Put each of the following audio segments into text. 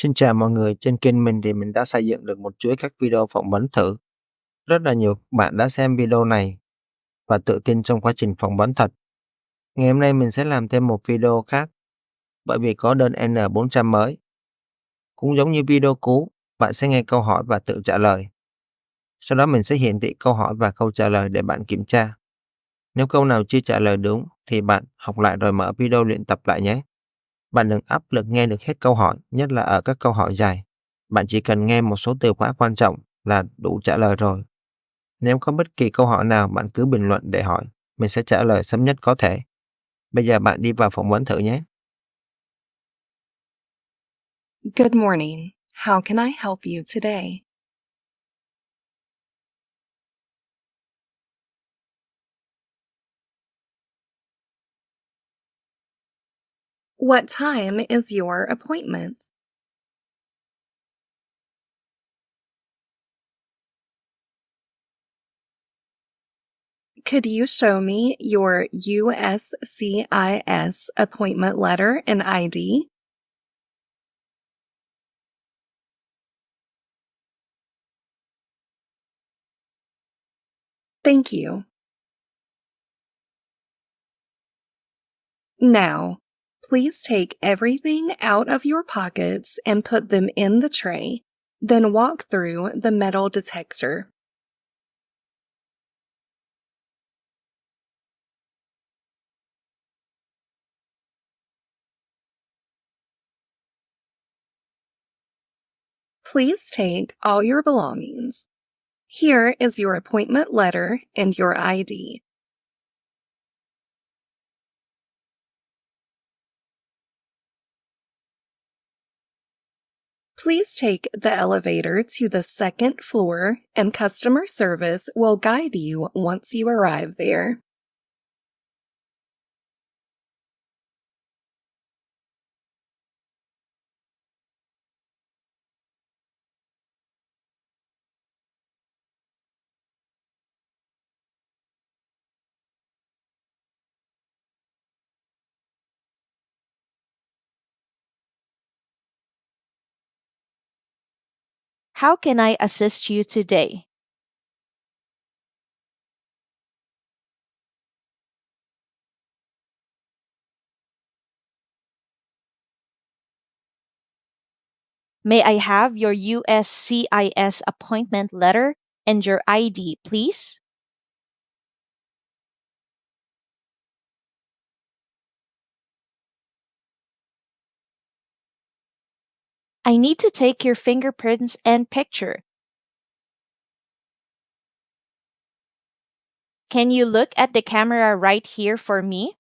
Xin chào mọi người, trên kênh mình thì mình đã xây dựng được một chuỗi các video phỏng vấn thử. Rất là nhiều bạn đã xem video này và tự tin trong quá trình phỏng vấn thật. Ngày hôm nay mình sẽ làm thêm một video khác bởi vì có đơn N400 mới. Cũng giống như video cũ, bạn sẽ nghe câu hỏi và tự trả lời. Sau đó mình sẽ hiển thị câu hỏi và câu trả lời để bạn kiểm tra. Nếu câu nào chưa trả lời đúng thì bạn học lại rồi mở video luyện tập lại nhé. Bạn đừng áp lực nghe được hết câu hỏi, nhất là ở các câu hỏi dài. Bạn chỉ cần nghe một số từ khóa quan trọng là đủ trả lời rồi. Nếu có bất kỳ câu hỏi nào bạn cứ bình luận để hỏi, mình sẽ trả lời sớm nhất có thể. Bây giờ bạn đi vào phỏng vấn thử nhé. Good morning. How can I help you today? What time is your appointment? Could you show me your USCIS appointment letter and ID? Thank you. Now, please take everything out of your pockets and put them in the tray, then walk through the metal detector. Please take all your belongings. Here is your appointment letter and your ID. Please take the elevator to the second floor and customer service will guide you once you arrive there. How can I assist you today? May I have your USCIS appointment letter and your ID, please? I need to take your fingerprints and picture. Can you look at the camera right here for me?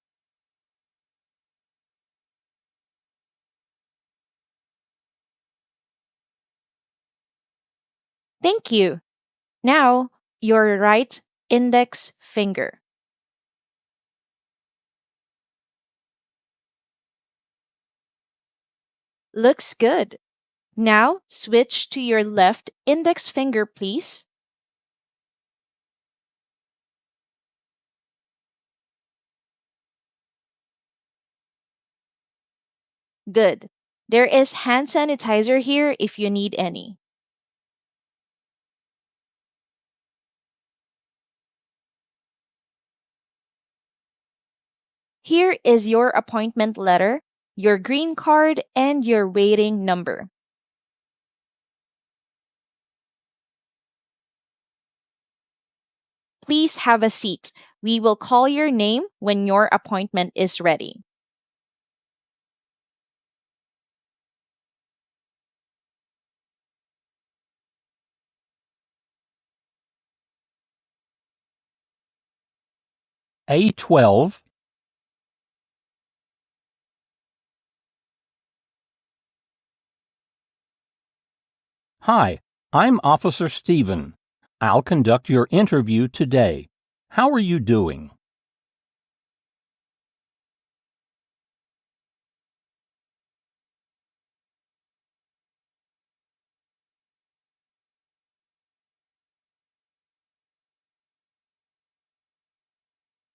Thank you. Now, your right index finger. Looks good. Now, switch to your left index finger, please. Good. There is hand sanitizer here if you need any. Here is your appointment letter, your green card, and your waiting number. Please have a seat. We will call your name when your appointment is ready. A12. Hi, I'm Officer Stephen. I'll conduct your interview today. How are you doing?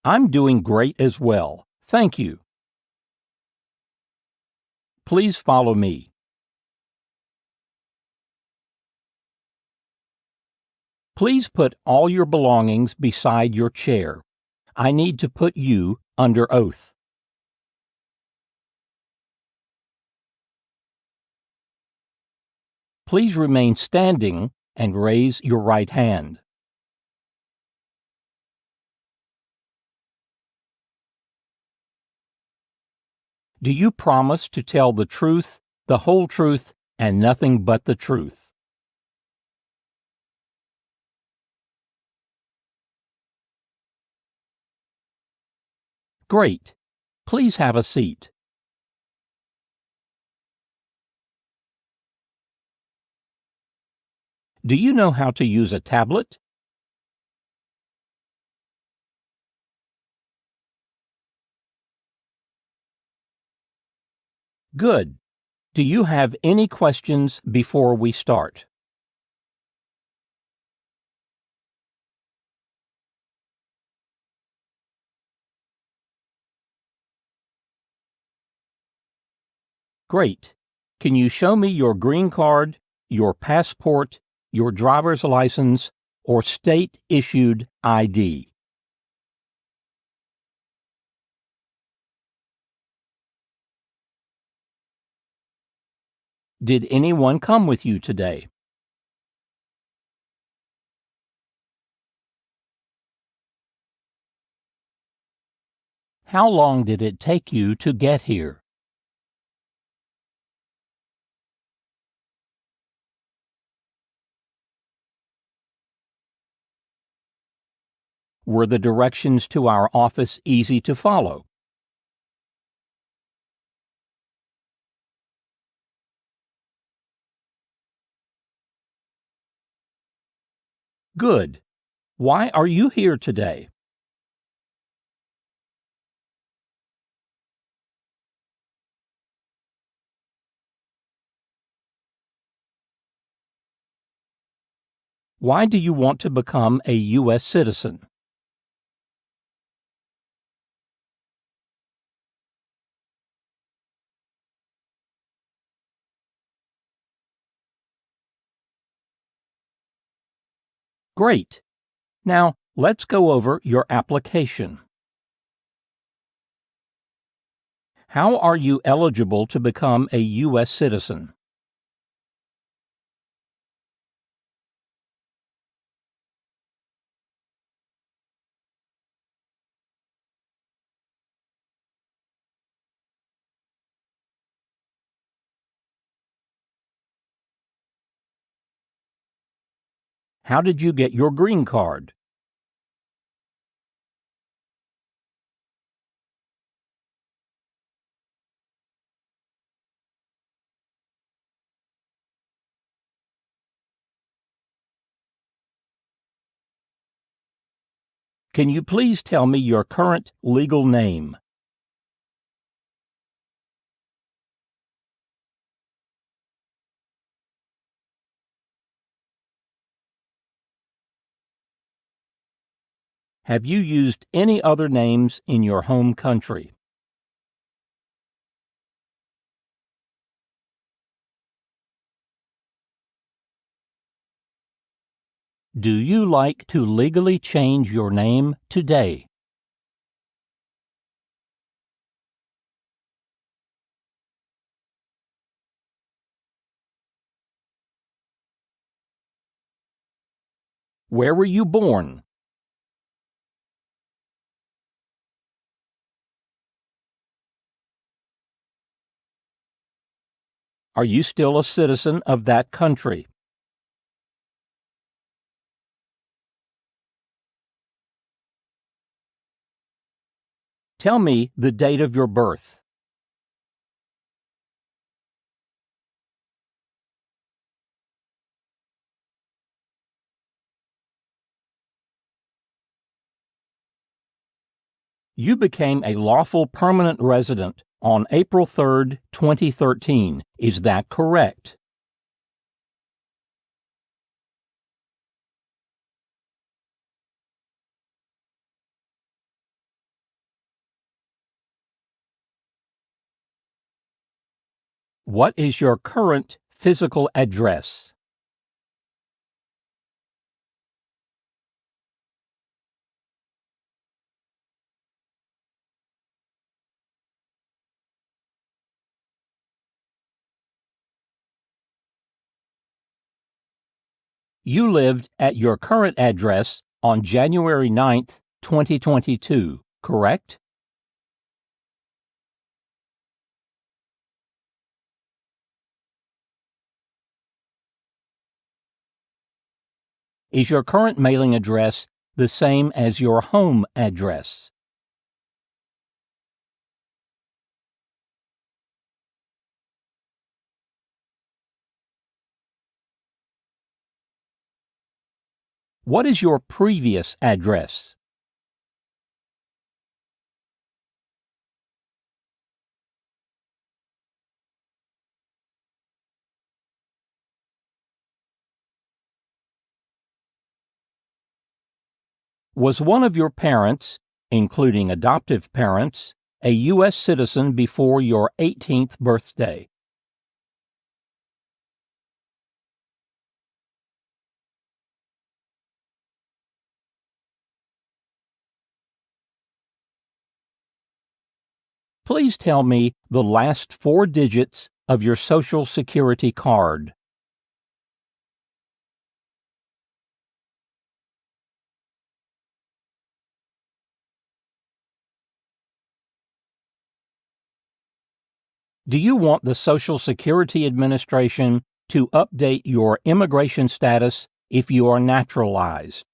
I'm doing great as well. Thank you. Please follow me. Please put all your belongings beside your chair. I need to put you under oath. Please remain standing and raise your right hand. Do you promise to tell the truth, the whole truth, and nothing but the truth? Great. Please have a seat. Do you know how to use a tablet? Good. Do you have any questions before we start? Great. Can you show me your green card, your passport, your driver's license, or state-issued ID? Did anyone come with you today? How long did it take you to get here? Were the directions to our office easy to follow? Good. Why are you here today? Why do you want to become a U.S. citizen? Great. Now, let's go over your application. How are you eligible to become a U.S. citizen? How did you get your green card? Can you please tell me your current legal name? Have you used any other names in your home country? Do you like to legally change your name today? Where were you born? Are you still a citizen of that country? Tell me the date of your birth. You became a lawful permanent resident on April 3, 2013. Is that correct? What is your current physical address? You lived at your current address on January 9th, 2022, correct? Is your current mailing address the same as your home address? What is your previous address? Was one of your parents, including adoptive parents, a U.S. citizen before your 18th birthday? Please tell me the last 4 digits of your Social Security card. Do you want the Social Security Administration to update your immigration status if you are naturalized?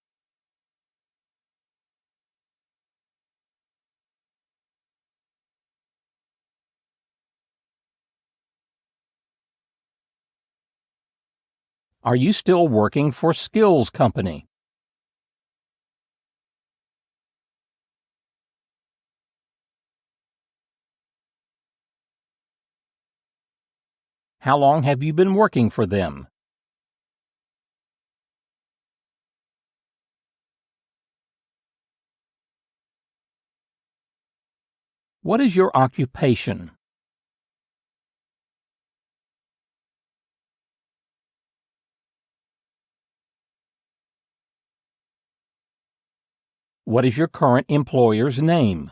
Are you still working for Skills Company? How long have you been working for them? What is your occupation? What is your current employer's name?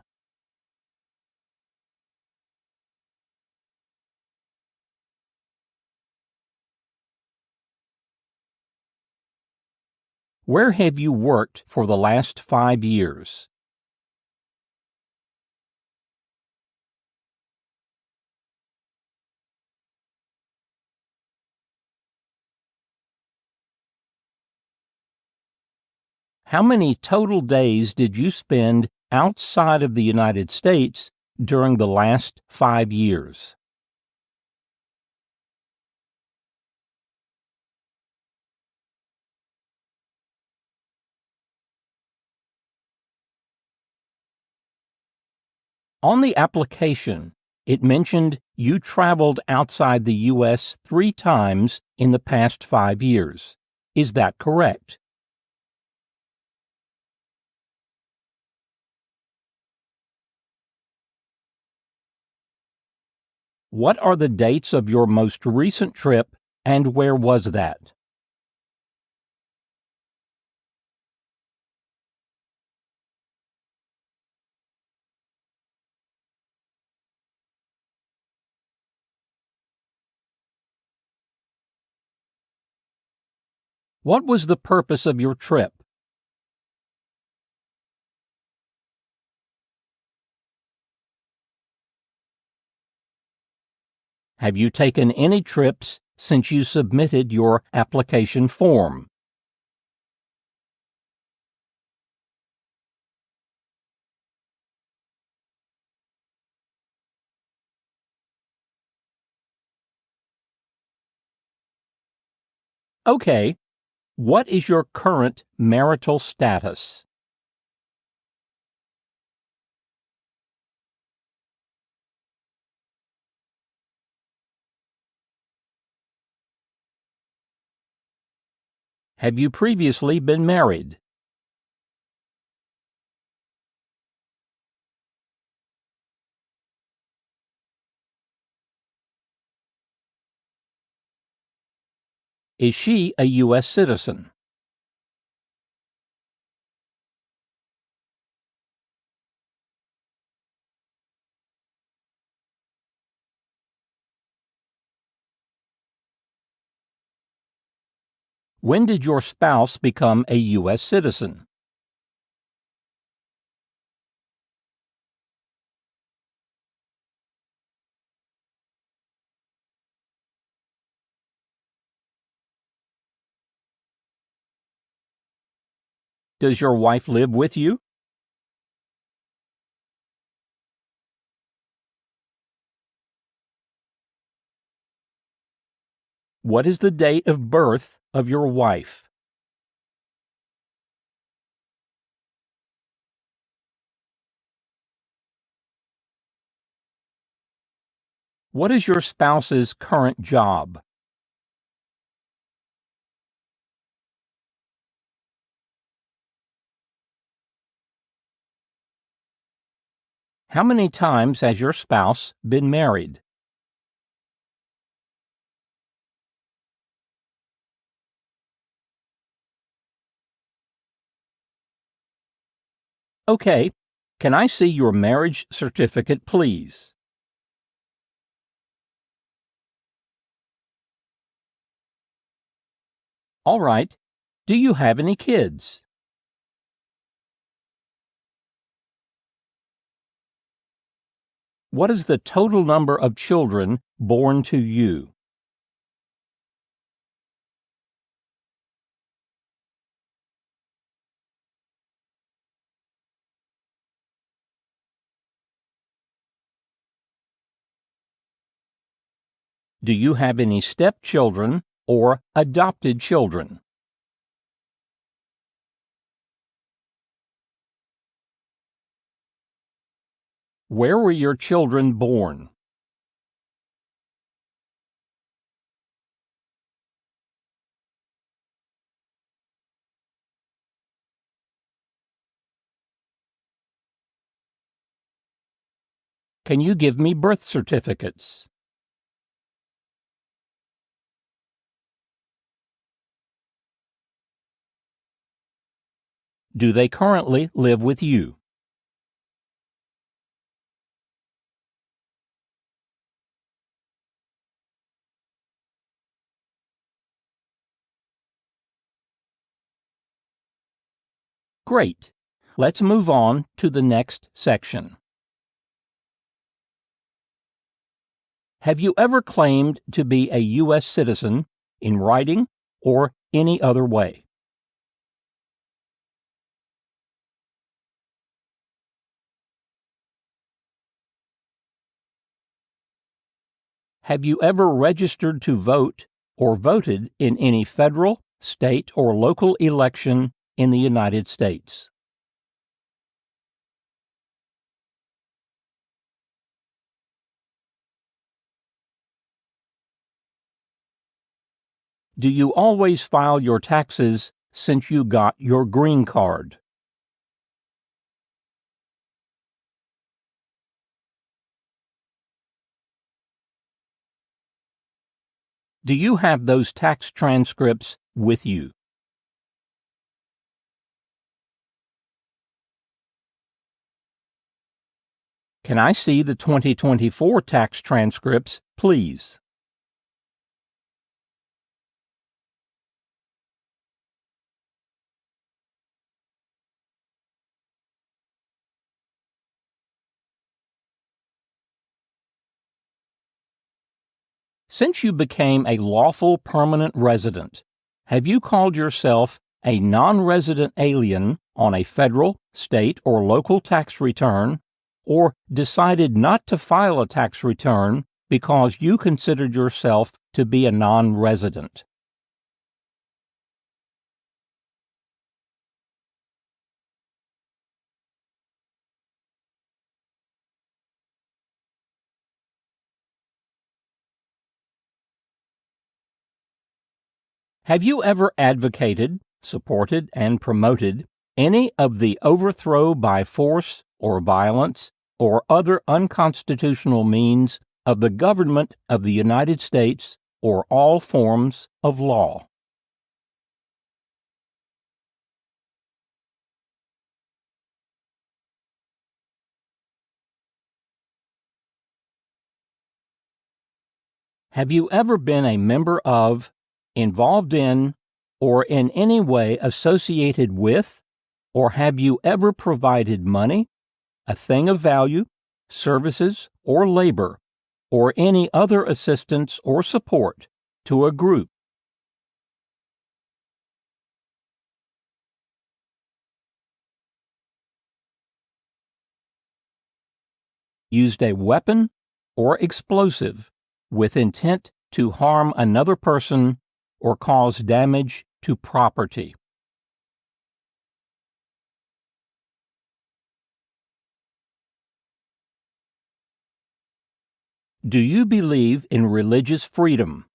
Where have you worked for the last 5 years? How many total days did you spend outside of the United States during the last 5 years? On the application, it mentioned you traveled outside the U.S. 3 times in the past 5 years. Is that correct? What are the dates of your most recent trip and where was that? What was the purpose of your trip? Have you taken any trips since you submitted your application form? Okay. What is your current marital status? Have you previously been married? Is she a U.S. citizen? When did your spouse become a U.S. citizen? Does your wife live with you? What is the date of birth of your wife? What is your spouse's current job? How many times has your spouse been married? Okay, can I see your marriage certificate, please? All right. Do you have any kids? What is the total number of children born to you? Do you have any stepchildren or adopted children? Where were your children born? Can you give me birth certificates? Do they currently live with you? Great. Let's move on to the next section. Have you ever claimed to be a U.S. citizen in writing or any other way? Have you ever registered to vote or voted in any federal, state, or local election in the United States? Do you always file your taxes since you got your green card? Do you have those tax transcripts with you? Can I see the 2024 tax transcripts, please? Since you became a lawful permanent resident, have you called yourself a non-resident alien on a federal, state, or local tax return, or decided not to file a tax return because you considered yourself to be a non-resident? Have you ever advocated, supported, and promoted any of the overthrow by force or violence or other unconstitutional means of the government of the United States or all forms of law? Have you ever been a member of, involved in, or in any way associated with, or have you ever provided money, a thing of value, services, or labor, or any other assistance or support to a group? Used a weapon or explosive with intent to harm another person or cause damage to property. Do you believe in religious freedom?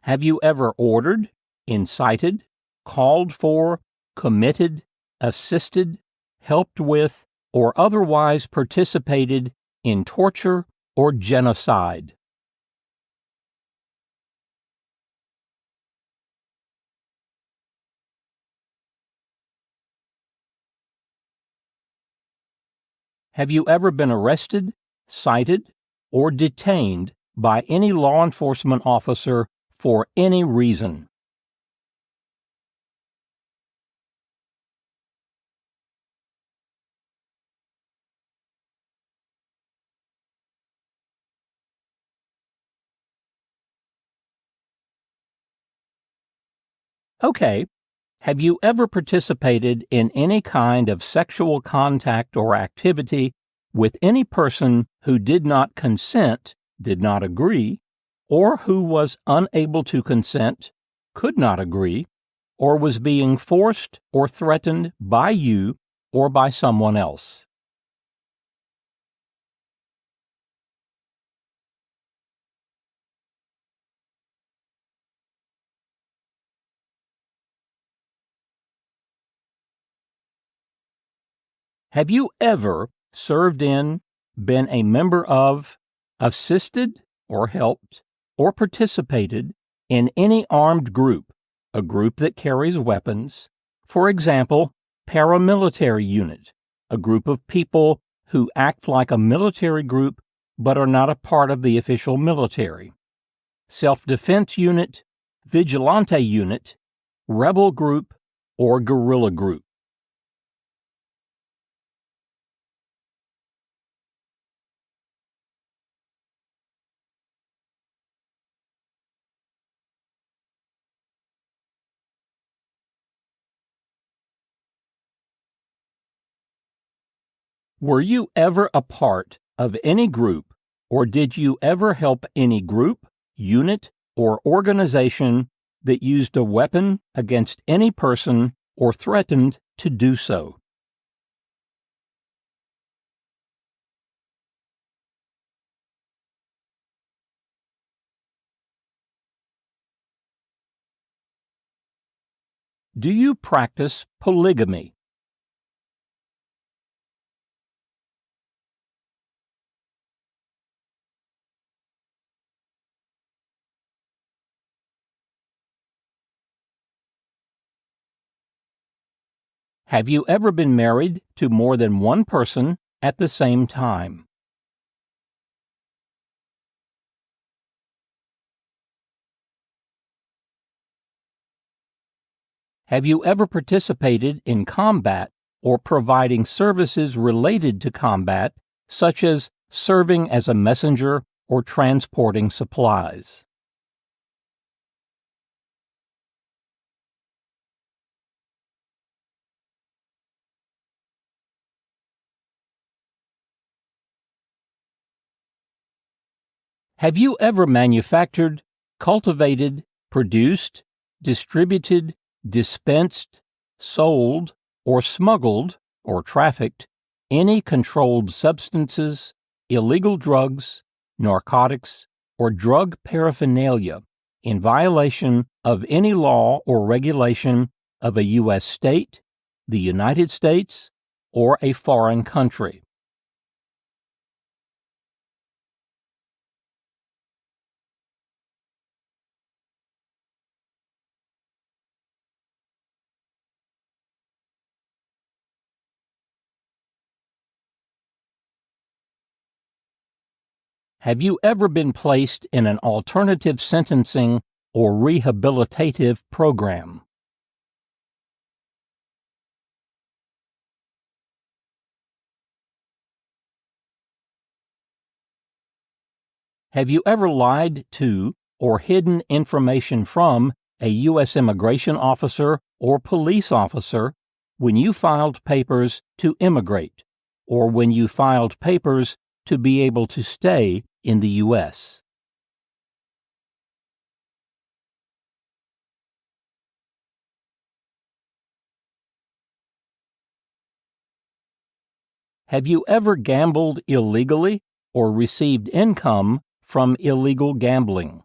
Have you ever ordered, incited, called for, committed, assisted, helped with, or otherwise participated in torture or genocide? Have you ever been arrested, cited, or detained by any law enforcement officer for any reason? Okay. Have you ever participated in any kind of sexual contact or activity with any person who did not consent, did not agree, or who was unable to consent, could not agree, or was being forced or threatened by you or by someone else? Have you ever served in, been a member of, assisted or helped, or participated in any armed group, a group that carries weapons, for example, paramilitary unit, a group of people who act like a military group but are not a part of the official military, self-defense unit, vigilante unit, rebel group, or guerrilla group? Were you ever a part of any group, or did you ever help any group, unit, or organization that used a weapon against any person or threatened to do so? Do you practice polygamy? Have you ever been married to more than one person at the same time? Have you ever participated in combat or providing services related to combat, such as serving as a messenger or transporting supplies? Have you ever manufactured, cultivated, produced, distributed, dispensed, sold, or smuggled, or trafficked any controlled substances, illegal drugs, narcotics, or drug paraphernalia in violation of any law or regulation of a U.S. state, the United States, or a foreign country? Have you ever been placed in an alternative sentencing or rehabilitative program? Have you ever lied to or hidden information from a U.S. immigration officer or police officer when you filed papers to immigrate, or when you filed papers to be able to stay in the U.S.? Have you ever gambled illegally or received income from illegal gambling?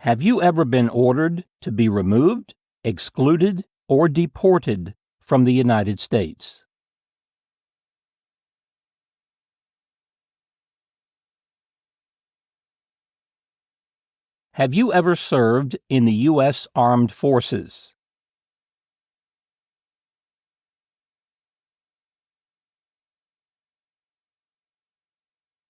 Have you ever been ordered to be removed, excluded, or deported from the United States? Have you ever served in the U.S. Armed Forces?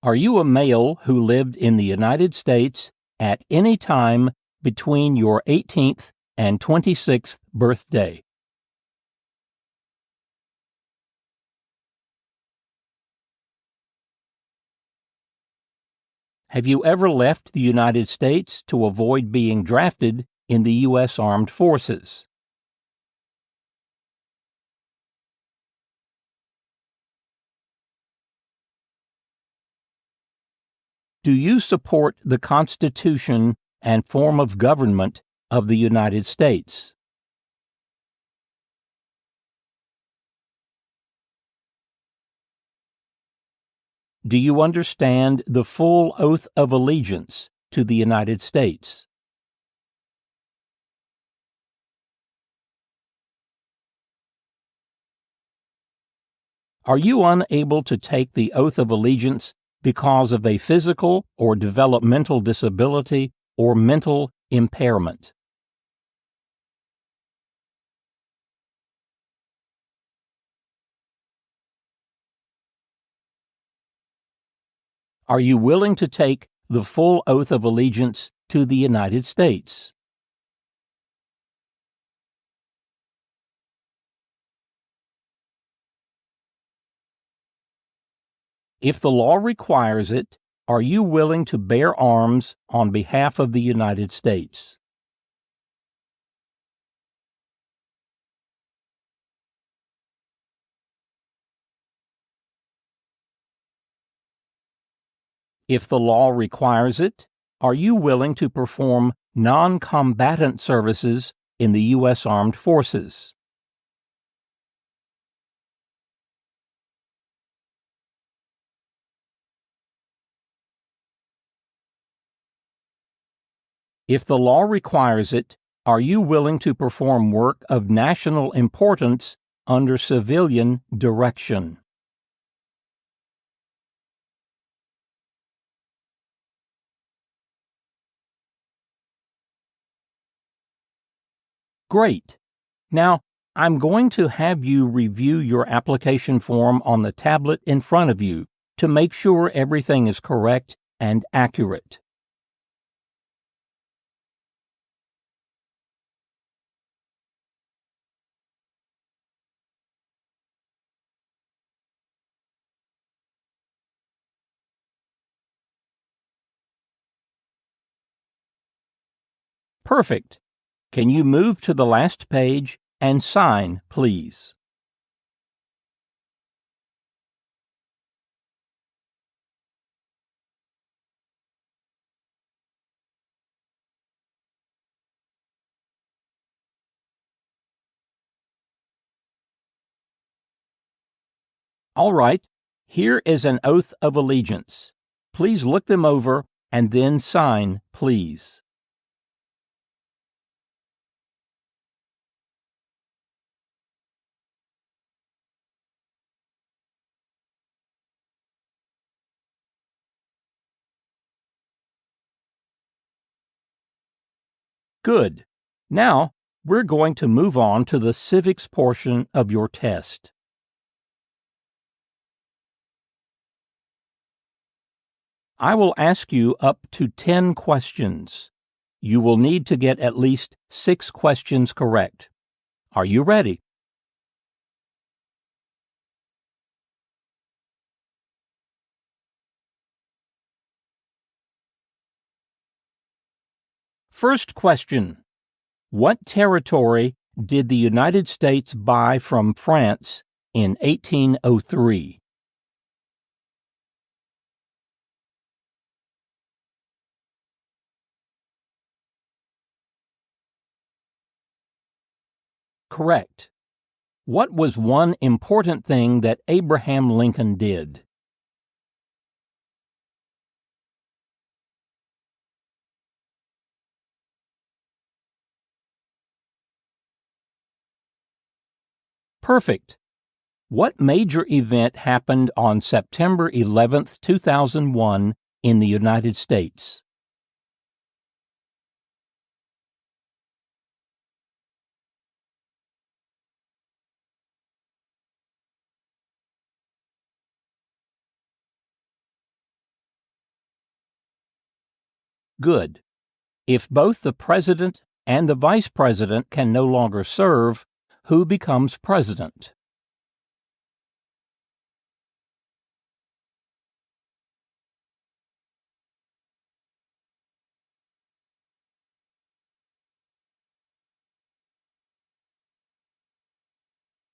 Are you a male who lived in the United States at any time between your 18th and 26th birthday? Have you ever left the United States to avoid being drafted in the U.S. Armed Forces? Do you support the Constitution and form of government of the United States? Do you understand the full oath of allegiance to the United States? Are you unable to take the oath of allegiance because of a physical or developmental disability or mental impairment? Are you willing to take the full oath of allegiance to the United States? If the law requires it, are you willing to bear arms on behalf of the United States? If the law requires it, are you willing to perform non-combatant services in the U.S. Armed Forces? If the law requires it, are you willing to perform work of national importance under civilian direction? Great. Now, I'm going to have you review your application form on the tablet in front of you to make sure everything is correct and accurate. Perfect. Can you move to the last page and sign, please? All right, here is an oath of allegiance. Please look them over and then sign, please. Good. Now, we're going to move on to the civics portion of your test. I will ask you up to 10 questions. You will need to get at least 6 questions correct. Are you ready? First question. What territory did the United States buy from France in 1803? Correct. What was one important thing that Abraham Lincoln did? Perfect. What major event happened on September 11th, 2001 in the United States? Good. If both the president and the vice president can no longer serve, who becomes president?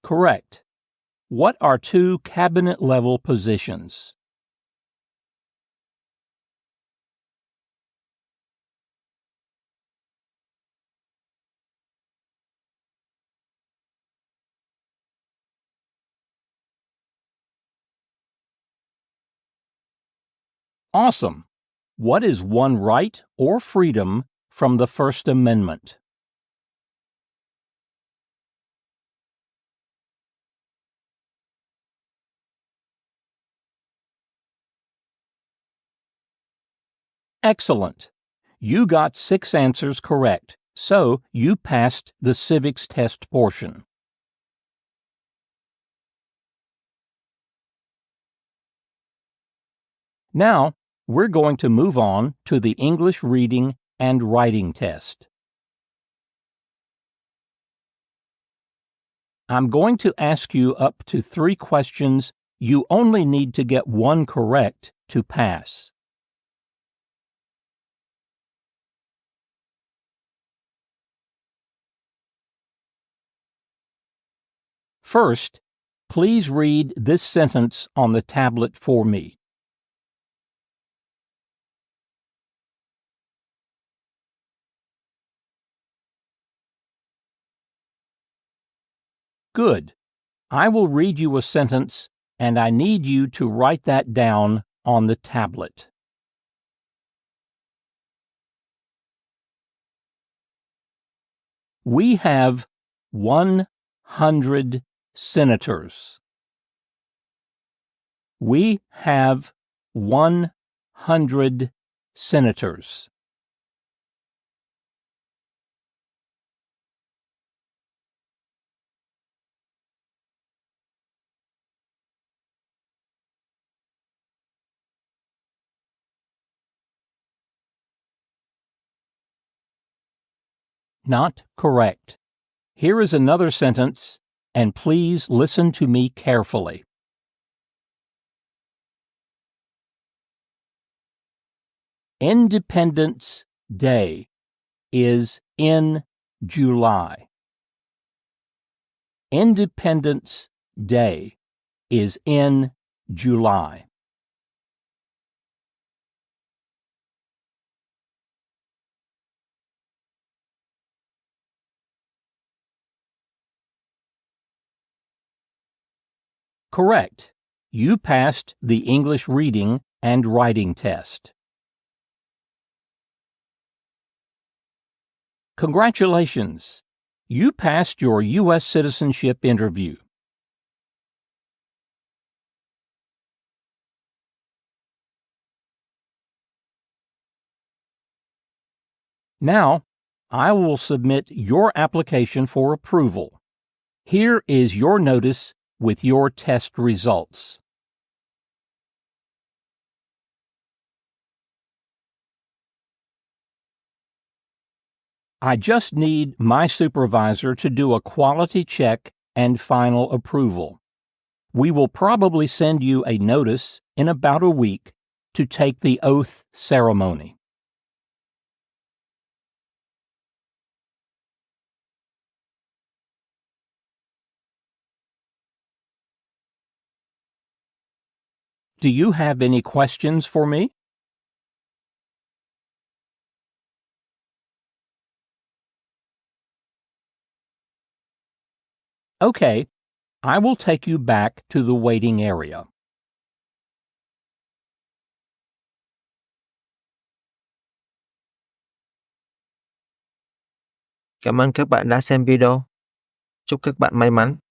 Correct. What are two cabinet-level positions? Awesome. What is one right or freedom from the First Amendment? Excellent. You got 6 answers correct, so you passed the civics test portion. Now, we're going to move on to the English reading and writing test. I'm going to ask you up to 3 questions. You only need to get 1 correct to pass. First, please read this sentence on the tablet for me. Good. I will read you a sentence, and I need you to write that down on the tablet. We have 100 senators. We have 100 senators. Not correct. Here is another sentence, and please listen to me carefully. Independence Day is in July. Independence Day is in July. Correct. You passed the English reading and writing test. Congratulations! You passed your U.S. citizenship interview. Now, I will submit your application for approval. Here is your notice with your test results. I just need my supervisor to do a quality check and final approval. We will probably send you a notice in about a week to take the oath ceremony. Do you have any questions for me? Okay, I will take you back to the waiting area. Cảm ơn các bạn đã xem video. Chúc các bạn may mắn.